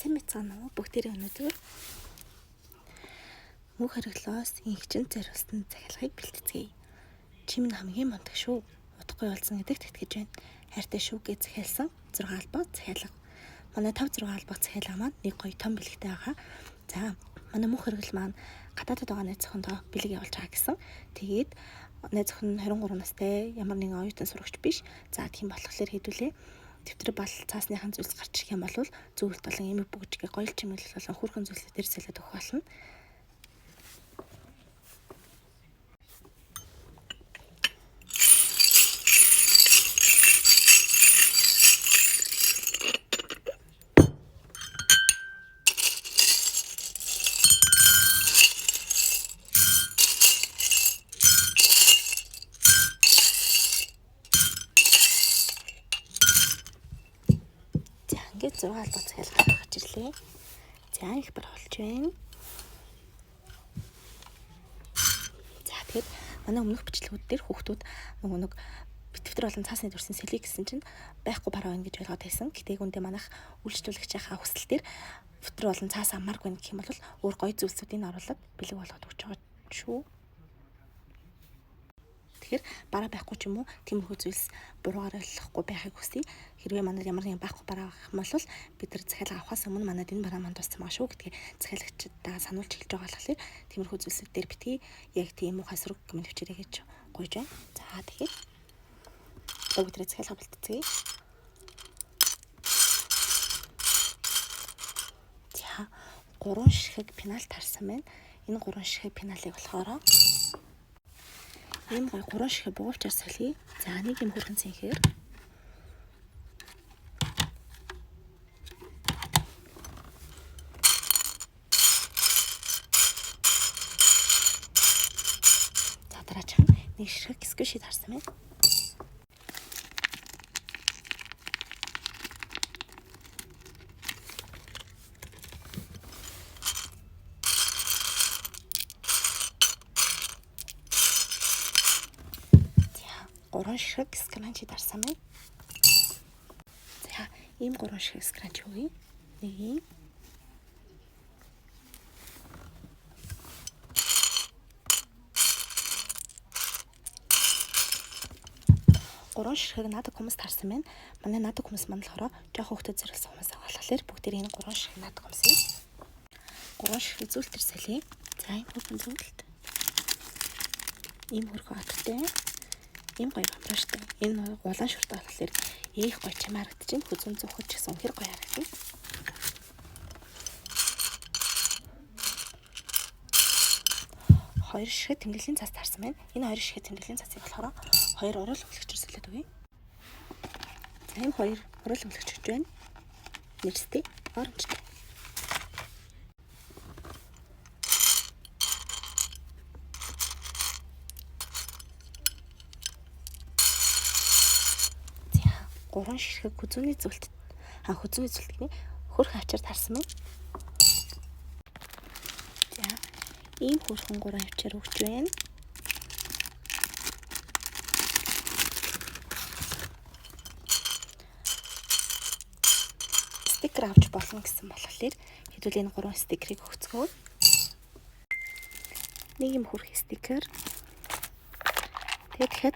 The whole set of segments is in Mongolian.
Сайн мэцгаана уу? Бүгдээрээ өнөөдөр мөнх хориглоос ингчэнд зориулсан захиалгыг бэлтгэцгээе. Чи минь хамгийн мундаг шүү. Удахгүй болсон гэдэгт итгэж байна. Хайртай шүү гэж захиалсан 6 албаа захиалга. Манай 5-6 албаа захиалга маань нэг гоё том бэлэгтэй байгаа. За, манай мөнх хоригл маань гадаадд байгаа найз зохиндоо бэлэг явуулж байгаа гэсэн. Тэгээд найз зохин 23 настай, ямар нэгэн оюутан сурагч биш. За, тийм болохоор хэдүүлээ. Тэмдэг бал цаасныхан зүйлс гарч ирэх юм бол зүйлт болон эмэг бүгжгээ гоё чимэглэл болон хүрхэн зүйлсээр солиод өгөх болно. Ингээд 6 албаа захиалга гаргаж ирлээ. За, их бар болж байна. За, тэгэхэд манай өмнөх бичлэгүүд дээр хүүхдүүд нэг битвэр болон цаасны дурсан сэлий гэсэн чинь байхгүй бараа байна гэж ойлгоод байсан. Гэтэл үндэ манайх үйлчлүүлэгчийнхаа хүсэл дээр битвэр болон цаас амаргүй гэх юм бол өөр гоё зүйлсүүдийг оруулаад бэлэг болгоод өгч байгаа шүү. Тэгэхээр бараа байхгүй ч юм уу тиймэрхүү зүйлс буруугаар ойлгохгүй байхыг хүсье. Хэрвээ манайд ямар нэгэн байхгүй бараа авах юм бол бид нар захиалга авахаас өмнө манайд энэ бараа манд туссан байгаа шүү гэдгийг захиалагчдаа сануулж хэлж байгаа болохоор тиймэрхүү зүйлсүүд дээр битгий яг тийм ухаан сөрөг комент бичээрэй гэж гуйж байна. За, тэгэхээр бүгдээ захиалга бэлтгэцгээе. За, 3 ширхэг пенал тарсан байна. Энэ 3 ширхэг пеналыг болохоор ийм гой 3 ширхэг буулчаар солиё. За, нэг юм хүрхэн цэнхээр. За, дараач нэг ширхэг сквиши тарсан байна. Гурван ширхэг скранчи дарсан байна. За, ийм 3 ширхэг скранч өгье. Нэг юм. Гурван ширхэг наадах хүмүүс тарсан байна. Манай наадах хүмүүс маань болохоор жоох хөвгтөд зэрэгсэн хүмүүс байгаа болохоор бүгдээ энэ 3 ширхэг наадах хүмүүсийг 3 ширхэг зүйлтэр солиё. За, ийм хөргөн зүйлт. Ийм хөргөн аттай. Ийм гоё бамбраштай. Энэ улаан шүртэй болохоор их гоё чимээ харагдаж байна. Хүзүүн зүхэж гэсэн хэр гоё харагдана. Хоёр ширхэг тэмдэглэлийн цаас тарсан байна. Энэ 2 ширхэг тэмдэглэлийн цаасыг болохоор 2 урал өглөгчөөр солиод өгье. За, энэ 2 урал өглөгчөж байна. Нэрстэй, оранжтай. Гурван ширхэг хүзүүний зүйлт гэний хөрх авчаар тарсан байна. За, ийм хөрхэн 3 авчаар өгч байна. Стикер авч болно гэсэн болохоор хэдүүл энэ 3 стикерийг өгцгөө. Нэг юм хөрх стикер. Тэгэхээр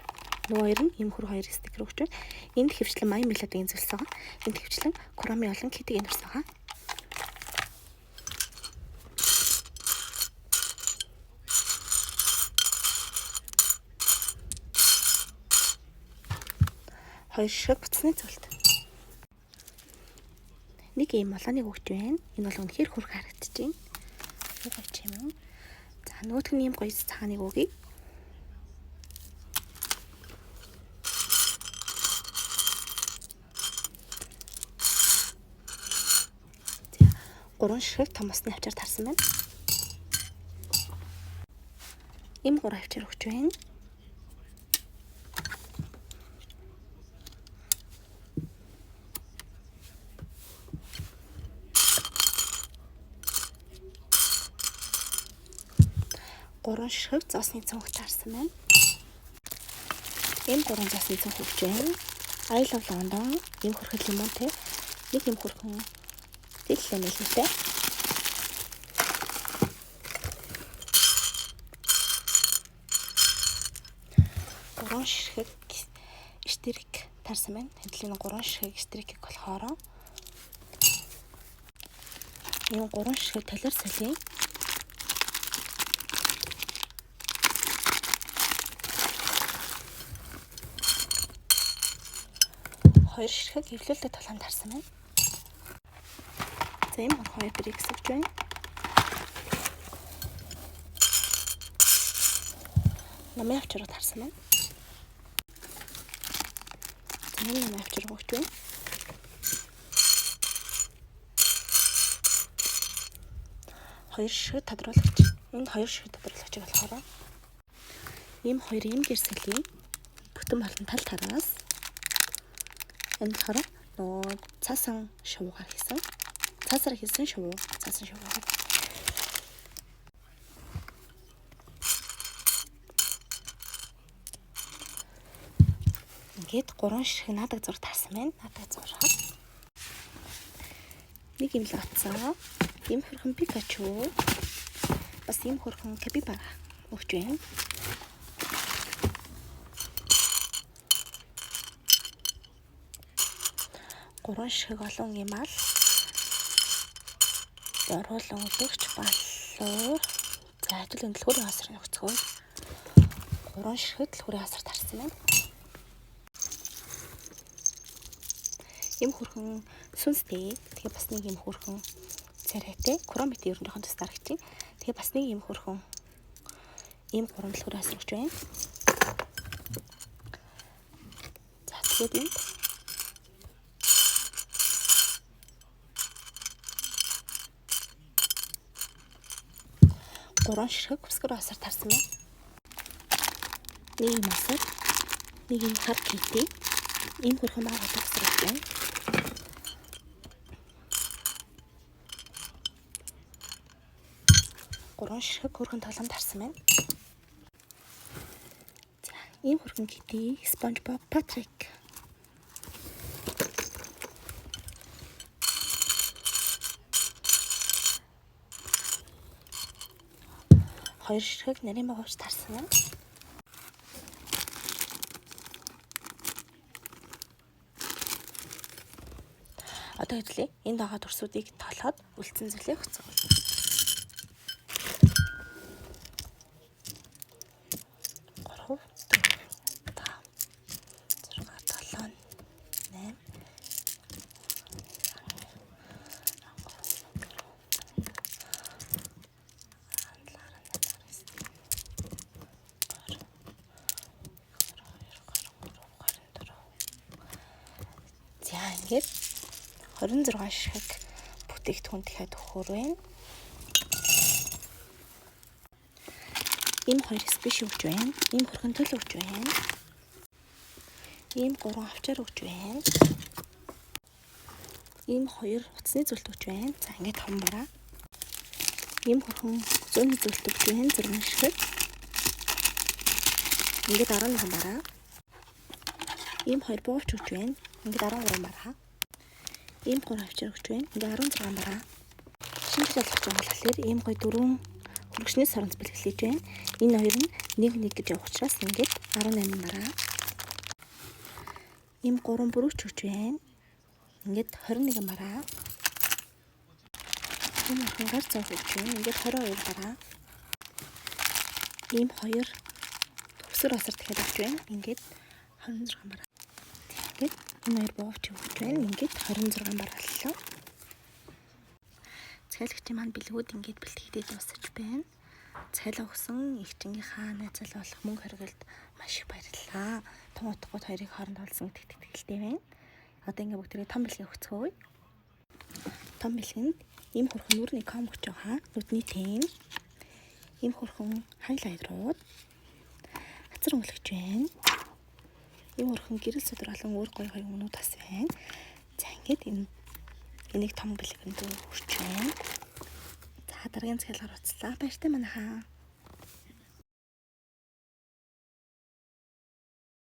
нөгөө 2 нь ийм хөр 2 стикер өгч байна. Энд хэвчлэн Маян мелодигийн зүйлс байгаа. Энд хэвчлэн Курами болон Китигийн төрс байгаа. Хоёр ширхэг буцсны зүйлт. Нэг ийм молооныг өгч байна. Энэ бол үнэхээр хөрх харагдаж байна. Нэг гоё ч юм. За, нөгөөх нь ийм гоё цагааныг өгье. Гурван ширхэг том усны авчаар тарсан байна. Ийм 3 авчаар өгч байна. Гурван ширхэг зоосны цонх тарсан байна. Ийм 3 зоосны цонх өгч байна. I love London ийм хөрхөл лимонтэй. Нэг юм хөрхөн Хэллээ мэлхтэй. Гурван ширхэг эстрик тарсан байна. Хэдлийн 3 ширхэг эстрикийг болохоор ийм 3 ширхэг талаар солиё. Хоёр ширхэг эвлүүлдэг толгойн тарсан байна. За ийм хоёр дэрийг сувж байна. Намын авчруу тарсан байна. Намын авчруу өгч байна. Хоёр ширхэг тодруулагч. Энэ хоёр ширхэг тодруулагчийг болохоор ийм хоёр ийм гэрсэлийг бүтэн болон тал тараас энэ болохоор нөгөө цаасан шувуугаар хийсэн. Цаасаар хийсэн шувуу. Цаасан шувуугаар. Ингээд 3 ширхэг наадаг зураг тарсан байна. Наадаг зураг. Нэг юм л атсан. Ийм хөрхөн Пикачу. Бас ийм хөрхөн Капибара өгч байна. Гурван ширхэг олон гэмал. Оруулан өдөгч баллуур. За ажил дэлгүүрийн хасар нөхцгөө. 3 ширхэг дэлгүүрийн хасар тарсан байна. Ийм хөрхөн сүнстэй. Тэгээ бас нэг ийм хөрхөн царайтай. Кромит ер нь жоохон тус дарагч. Тэгээ бас нэг ийм хөрхөн ийм 3 дэлгүүрийн хасар өгч байна. За тэгээд энд 3 ширхэг өсгөр хасар тарсан байна. Нэг юм хасар, нэг юм хар кити, ийм хөрхөн бага хасар өгч байна. Гурван ширхэг хөрхөн толгом тарсан байна. За, ийм хөрхөн кити, SpongeBob Patrick. Хоёр ширхэг нарийн багш тарсан байна. Одоо хэвлээ энэ дагаад урсуудыг толоод үлдсэн зүйлээ хөцгөө. 26 ширхэг бүтээгдэхүүн дахиад өгөхөр байна. Ийм 2 спеш өгч байна. Ийм хөрхөн төл өгч байна. Ийм 3 авчаар өгч байна. Ийм 2 утасны зүйлт өгч байна. За ингээд том бараа. Ийм хөрхөн зүүнний зүйлт өгч байна. 6 ширхэг. Ингээд 11 бараа. Ийм 2 буувч өгч байна. Ингээд 13 бараа. Ийм 3 авчир өгч байна. Ингээ 16 бараа. Шинж болгож байгаа болохоор ийм гой 4 хөргөчний саранц бэлгэлж байна. Энэ хоёр нь 1 гэж явах учраас ингээд 18 бараа. Ийм 3 бүрүүч өгч байна. Ингээд 21 бараа. Ийм хангар цаас өгч байна. Ингээд 22 бараа. Ийм 2 төгсөр асар дахиад өгч байна. Ингээд 26 бараа. Тэгээд энэ хоёр боовч өгч байна. Ингээд 26 барааллаа. Цахиалагчийн маань бэлгүүд ингээд бэлтгэгдээд дуусаж байна. Цахиалга өгсөн эгчингийнхаа найз залуу болох мөнгө хоригдолд маш их баярлалаа. Том утгууд хоёрыг хооронд олсон гэдэгт итгэлтэй байна. Одоо ингээд бүгдээ том бэлгээ өгцгөөе. Том бэлгэнд ийм хөрхөн нүрний ком өгч байгаа. Нүдний тэм. Ийм хөрхөн хайлайтрууд. Хацар өнгөлөгч байна. Ийм хөрхөн гэрэл судар болон өөр гоё гоё өмнүүд бас байна. За ингээд энийг том бэлгэнд өгч байна. За дараагийн цахилгаар уцлаа. Баяртай манайхаа.